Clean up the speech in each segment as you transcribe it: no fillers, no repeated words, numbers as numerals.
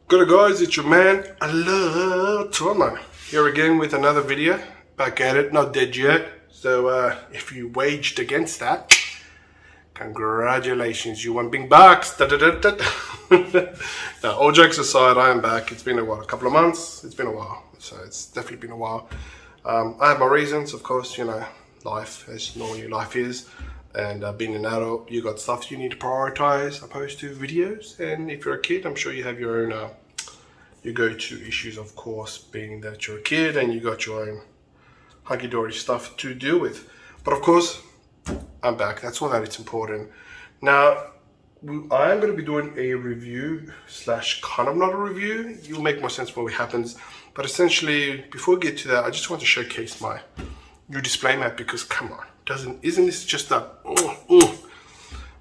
Good guys, it's your man, Tomo, here again with another video. Back at it, not dead yet. So if you waged against that, congratulations, you won big bucks. Now, all jokes aside, I am back. It's been a couple of months. It's been a while, so it's definitely been a while. I have my reasons, of course. You know, life, as normally life is. And being an adult, you got stuff you need to prioritize opposed to videos. And if you're a kid, I'm sure you have your own your go-to issues, of course, being that you're a kid and you got your own hunky-dory stuff to deal with. But of course, I'm back. That's all that it's important. Now, I am going to be doing a review slash kind of not a review. You'll make more sense when it happens. But essentially, before we get to that, I just want to showcase my new display mat because, come on. Isn't this just a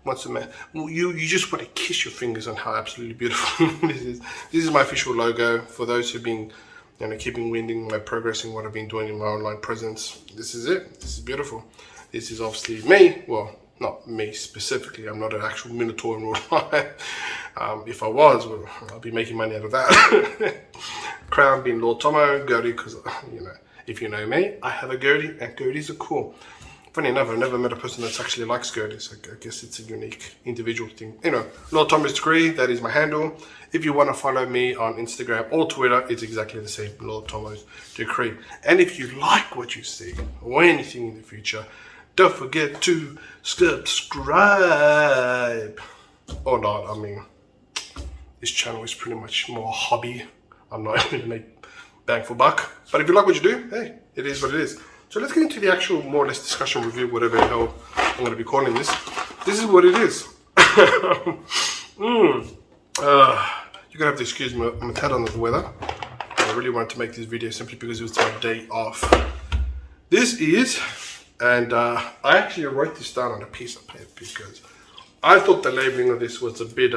what's the man? You just want to kiss your fingers on how absolutely beautiful this is. This is my official logo for those who've been, you know, keeping winding my progressing what I've been doing in my online presence. This is it. This is beautiful. This is obviously me. Well, not me specifically. I'm not an actual minotaur in real life. If I was, well, I'd be making money out of that. Crown being Lord Tomo, goatee because, you know, if you know me, I have a goatee and goatees are cool. Funny enough, I've never met a person that's actually likes goatees. I guess it's a unique individual thing. You know, Lord Thomas Degree, that is my handle. If you want to follow me on Instagram or Twitter, it's exactly the same, Lord Thomas Degree. And if you like what you see or anything in the future, don't forget to subscribe. Or not, I mean, this channel is pretty much more a hobby. I'm not going to make bang for buck. But if you like what you do, hey, it is what it is. So let's get into the actual more or less discussion review, whatever the hell I'm going to be calling this. This is what it is. You're going to have to excuse me, I'm a tad under the weather. I really wanted to make this video simply because it was my day off. This is, and I actually wrote this down on a piece of paper because I thought the labeling of this was a bit,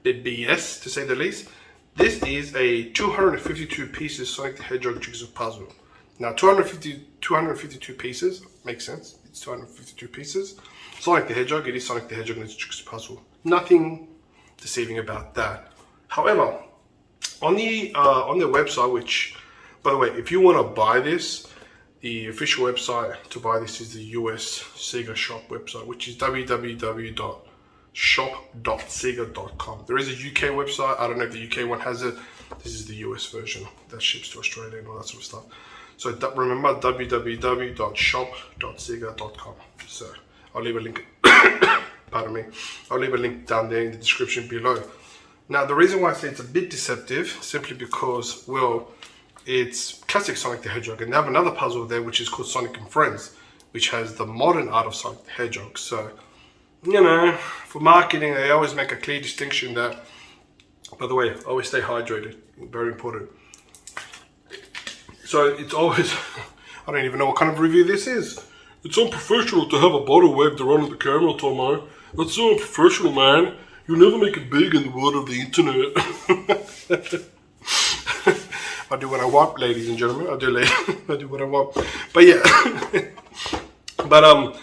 bit BS to say the least. This is a 252 pieces Sonic the Hedgehog Jigsaw puzzle. Now, 252 pieces, makes sense. It's 252 pieces. Sonic the Hedgehog, it is Sonic the Hedgehog and it's a Jigsaw puzzle. Nothing deceiving about that. However, on the website, which, by the way, if you want to buy this, the official website to buy this is the US Sega Shop website, which is www.shop.sega.com. There is a UK website. I don't know if the UK one has it. This is the US version that ships to Australia and all that sort of stuff. So remember www.shop.sega.com. So I'll leave a link. Pardon me. I'll leave a link down there in the description below. Now the reason why I say it's a bit deceptive, simply because, well, it's classic Sonic the Hedgehog, and they have another puzzle there which is called Sonic and Friends, which has the modern art of Sonic the Hedgehog. So, you know, for marketing, they always make a clear distinction that, by the way, always stay hydrated. Very important. So it's always, I don't even know what kind of review this is. It's unprofessional to have a bottle waved around the camera, Tomo. That's so unprofessional, man. You'll never make it big in the world of the internet. I do what I want, ladies and gentlemen. I do what I want. But yeah. But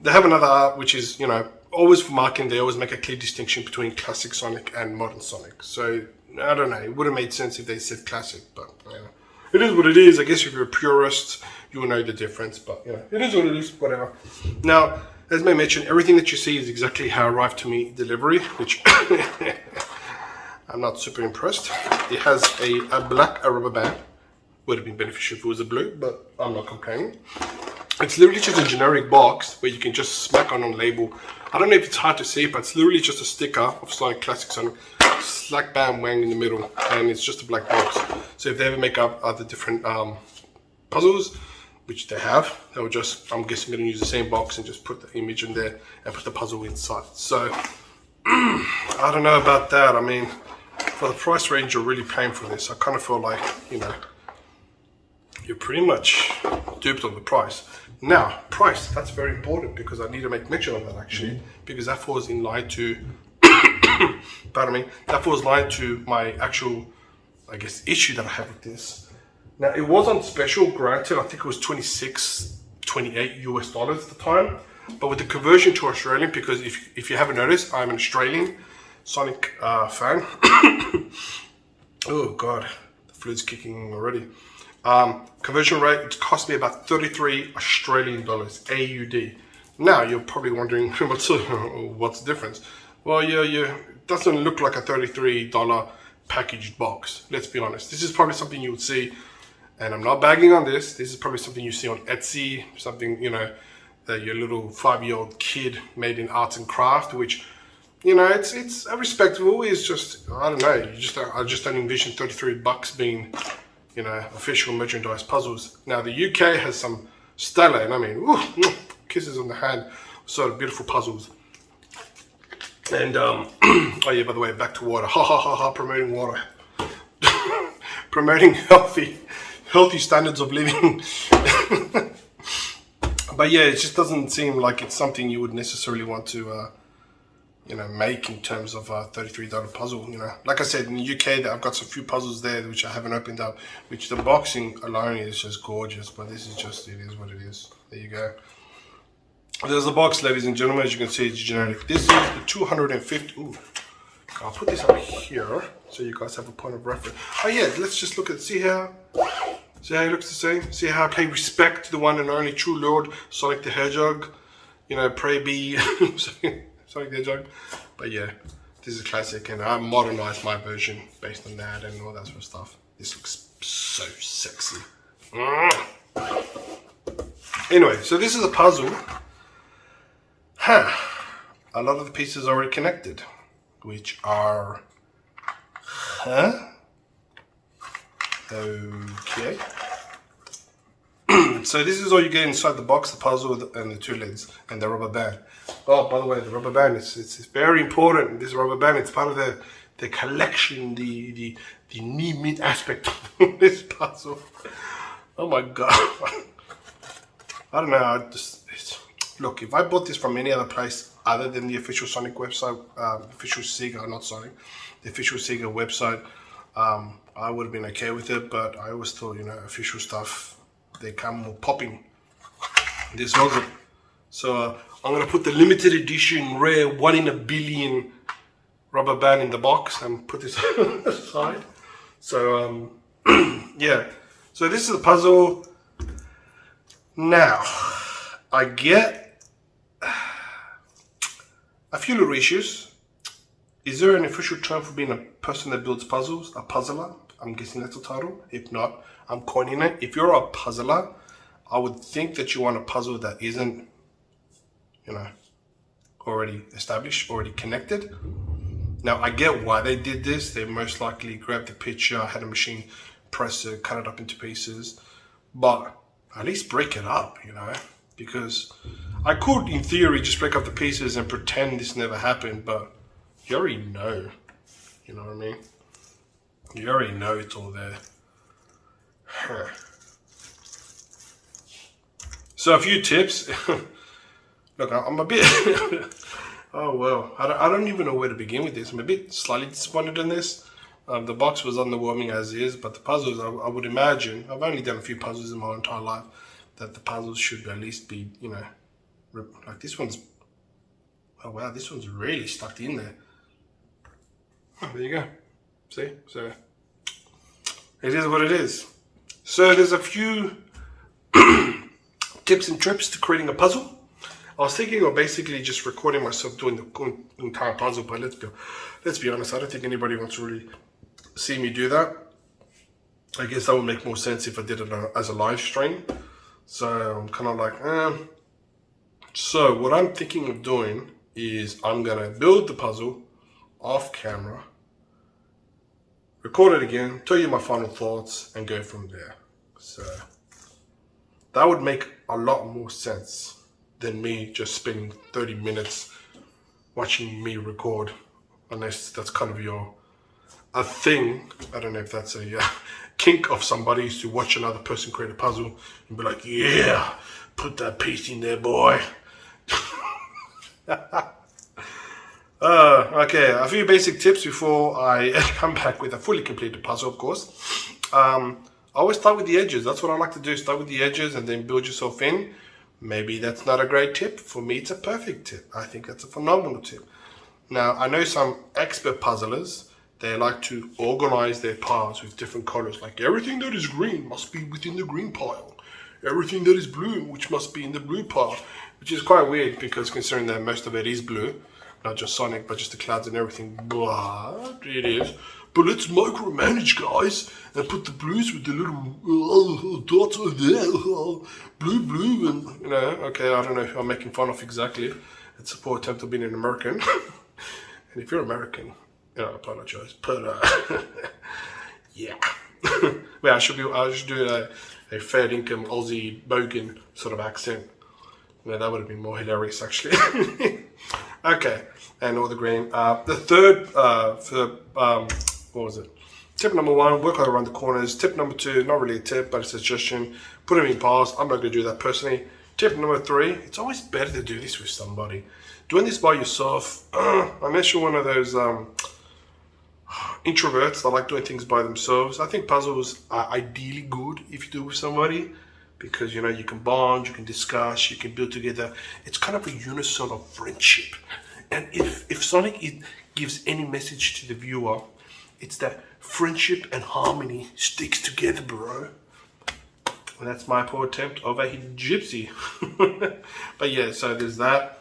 they have another art which is, you know, always for marketing, they always make a clear distinction between classic Sonic and modern Sonic. So, I don't know. It would have made sense if they said classic, but, you know. It is what it is. I guess if you're a purist, you will know the difference. But, you know, it is what it is. Whatever. Now, as I mentioned, everything that you see is exactly how it arrived to me delivery, which I'm not super impressed. It has a black rubber band. Would have been beneficial if it was a blue, but I'm not complaining. It's literally just a generic box where you can just smack on a label. I don't know if it's hard to see, but it's literally just a sticker of Sonic Classic Sonic. Slack bam wang in the middle, and it's just a black box. So if they ever make up other different puzzles, which they have, they'll just, I'm guessing, going to use the same box and just put the image in there and put the puzzle inside. So I don't know about that. I mean, for the price range you're really paying for this, I kind of feel like, you know, you're pretty much duped on the price. Now, price, that's very important because I need to make mention of that actually, because that falls in line to pardon me, that falls in line to my actual, I guess, issue that I have with this. Now, it was on special, granted, I think it was 26, 28 US dollars at the time, but with the conversion to Australian, because if you haven't noticed, I'm an Australian, Sonic fan. Oh God, the flu's kicking in already. Conversion rate, it cost me about 33 Australian dollars, AUD. Now you're probably wondering what's the difference? Well, it doesn't look like a $33 packaged box. Let's be honest. This is probably something you would see, and I'm not bagging on this. This is probably something you see on Etsy, something that your little 5-year-old kid made in arts and craft, which it's respectable. It's just I don't know. I just don't envision $33 being official merchandise puzzles. Now the UK has some stellar, and I mean, ooh, kisses on the hand, sort of beautiful puzzles. And oh yeah, by the way, back to water. Ha ha ha ha, promoting water. Promoting healthy standards of living. But yeah, it just doesn't seem like it's something you would necessarily want to make in terms of a $33 puzzle. Like I said, in the UK, I've got some few puzzles there which I haven't opened up, which the boxing alone is just gorgeous. But this is just, it is what it is. There you go. There's the box, ladies and gentlemen. As you can see, it's generic. This is the 250. Ooh, I'll put this up here so you guys have a point of reference. Oh yeah, let's just look at, see how it looks the same. See how I pay respect to the one and only true Lord Sonic the Hedgehog. Pray be Sonic the Hedgehog. But yeah, this is a classic, and I modernized my version based on that and all that sort of stuff. This looks so sexy. Anyway, so this is a puzzle. A lot of the pieces are already connected, which are, okay. So this is all you get inside the box, the puzzle and the 2 lids and the rubber band. Oh, by the way, the rubber band it's very important. This rubber band, it's part of the collection, the neat aspect of this puzzle. Oh my God. I don't know, look, if I bought this from any other place other than the official Sonic website, official Sega, not Sonic, the official Sega website, I would have been okay with it, but I always thought, official stuff, they come more popping. This wasn't. So I'm going to put the limited edition rare 1 in a billion rubber band in the box and put this aside. So, yeah. So this is the puzzle. Now, I get a few little issues. Is there an official term for being a person that builds puzzles? A puzzler? I'm guessing that's the title. If not, I'm coining it. If you're a puzzler, I would think that you want a puzzle that isn't, already established, already connected. Now, I get why they did this. They most likely grabbed the picture, had a machine press it, cut it up into pieces. But at least break it up, because I could, in theory, just break up the pieces and pretend this never happened, but you already know. You know what I mean? You already know it's all there. So a few tips. Look, I'm a bit... oh, well. I don't even know where to begin with this. I'm a bit slightly disappointed in this. The box was underwhelming as is, but the puzzles, I would imagine, I've only done a few puzzles in my entire life, that the puzzles should at least be, like this one's... Oh, wow, this one's really stuck in there. Oh, there you go. See? So, it is what it is. So, there's a few tips and trips to creating a puzzle. I was thinking of basically just recording myself doing the entire puzzle, but let's be honest, I don't think anybody wants to really see me do that. I guess that would make more sense if I did it as a live stream. So I'm kind of like, So what I'm thinking of doing is I'm going to build the puzzle off camera, record it again, tell you my final thoughts, and go from there. So that would make a lot more sense than me just spending 30 minutes watching me record, unless that's kind of a thing. I don't know if that's a kink of somebody is to watch another person create a puzzle and be like, yeah, put that piece in there, boy. Okay, a few basic tips before I come back with a fully completed puzzle, of course. I always start with the edges. That's what I like to do. Start with the edges and then build yourself in. Maybe that's not a great tip. For me, it's a perfect tip. I think that's a phenomenal tip. Now, I know some expert puzzlers, they like to organize their piles with different colors. Like everything that is green must be within the green pile. Everything that is blue, which must be in the blue pile. Which is quite weird because considering that most of it is blue. Not just Sonic, but just the clouds and everything. But it is. But let's micromanage, guys, and put the blues with the little dots over there. Blue, and you know. Okay, I don't know who I'm making fun of exactly. It's a poor attempt of being an American. And if you're American, I apologize. But yeah. Well, I should do a fair income Aussie bogan sort of accent. Yeah, that would have been more hilarious, actually. Okay, and all the green. The third, what was it? Tip number 1, work around the corners. Tip number 2, not really a tip, but a suggestion. Put them in piles. I'm not going to do that personally. Tip number 3, it's always better to do this with somebody. Doing this by yourself, unless you're one of those introverts that like doing things by themselves, I think puzzles are ideally good if you do it with somebody. Because, you know, you can bond, you can discuss, you can build together. It's kind of a unison of friendship. And if Sonic gives any message to the viewer, it's that friendship and harmony sticks together, bro. And that's my poor attempt of a gypsy. But yeah, so there's that.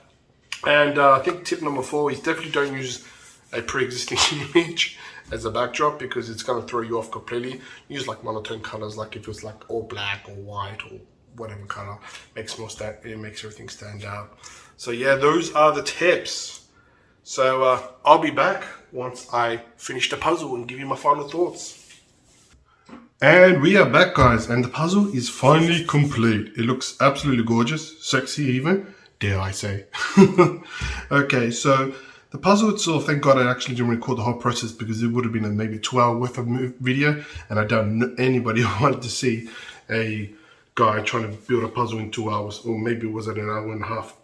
And I think tip number 4 is definitely don't use a pre-existing image as a backdrop because it's going to throw you off completely. Use like monotone colors, like if it's like all black or white or whatever color, it makes everything stand out. So yeah, those are the tips. So I'll be back once I finish the puzzle and give you my final thoughts. And we are back, guys, and the puzzle is finally complete. It looks absolutely gorgeous, sexy even, dare I say. Okay, so the puzzle itself, thank God I actually didn't record the whole process because it would have been a maybe 2-hour worth of video, and I don't know anybody wanted to see a guy trying to build a puzzle in 2 hours, or maybe it was at an hour and a half.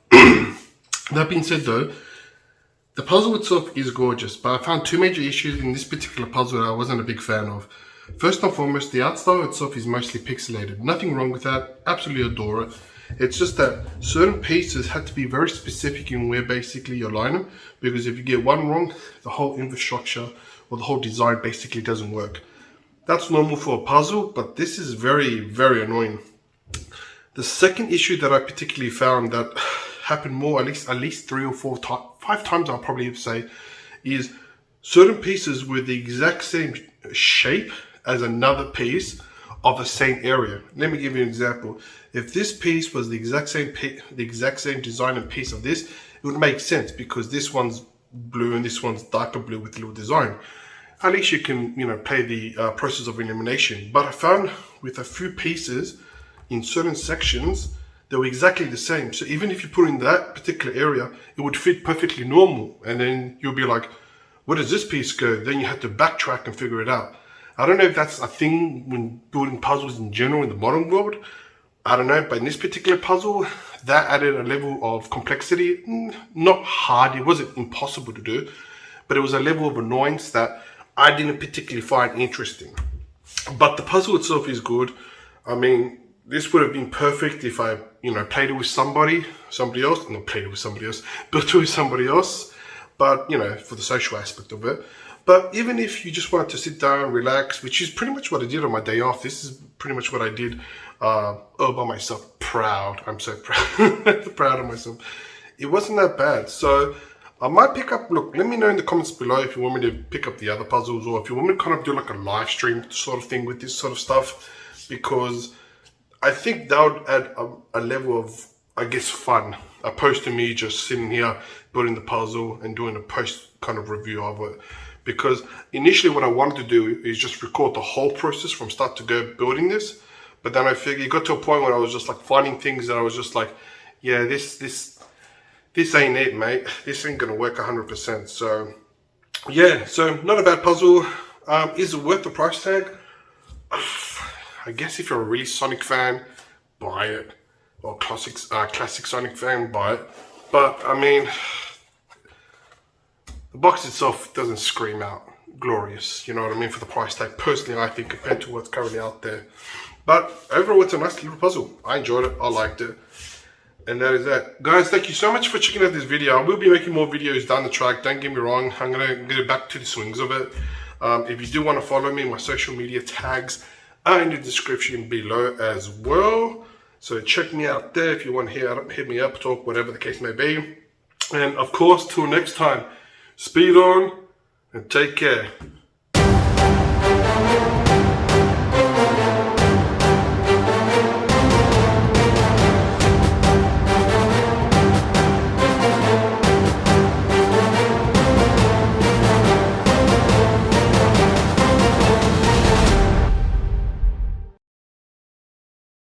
That being said though, the puzzle itself is gorgeous, but I found 2 major issues in this particular puzzle that I wasn't a big fan of. First and foremost, the art style itself is mostly pixelated. Nothing wrong with that, absolutely adore it. It's just that certain pieces had to be very specific in where basically you line them, because if you get one wrong, the whole infrastructure or the whole design basically doesn't work. That's normal for a puzzle, but this is very, very annoying. The second issue that I particularly found that happened more, at least 3 or 4 times, 5 times I'll probably say, is certain pieces with the exact same shape as another piece of the same area. Let me give you an example. If this piece was the exact same design and piece of this, it would make sense because this one's blue and this one's darker blue with a little design. At least you can, play the process of elimination. But I found with a few pieces in certain sections, they were exactly the same. So even if you put in that particular area, it would fit perfectly normal. And then you'll be like, where does this piece go? Then you have to backtrack and figure it out. I don't know if that's a thing when building puzzles in general in the modern world. I don't know, but in this particular puzzle, that added a level of complexity. Not hard, it wasn't impossible to do, but it was a level of annoyance that I didn't particularly find interesting. But the puzzle itself is good. I mean, this would have been perfect if I, played it with somebody else, not played it with somebody else, built it with somebody else, but, for the social aspect of it. But even if you just wanted to sit down, relax, which is pretty much what I did on my day off. This is pretty much what I did all by myself. Proud. I'm so proud. Proud of myself. It wasn't that bad. So I might pick up, look, let me know in the comments below if you want me to pick up the other puzzles or if you want me to kind of do like a live stream sort of thing with this sort of stuff. Because I think that would add a level of, I guess, fun. Opposed to me just sitting here building the puzzle and doing a post kind of review of it. Because initially what I wanted to do is just record the whole process from start to go building this. But then I figured it got to a point where I was just like finding things that I was just like, yeah, this ain't it, mate. This ain't gonna work 100%. So yeah, so not a bad puzzle. Is it worth the price tag? I guess if you're a really Sonic fan, buy it. Or classic Sonic fan, buy it. But I mean, the box itself doesn't scream out glorious, you know what I mean, for the price tag, personally, I think, compared to what's currently out there. But overall, it's a nice little puzzle. I enjoyed it. I liked it. And that is that. Guys, thank you so much for checking out this video. I will be making more videos down the track. Don't get me wrong. I'm going to get back to the swings of it. If you do want to follow me, my social media tags are in the description below as well. So check me out there if you want to hit me up, talk, whatever the case may be. And of course, till next time, speed on and take care.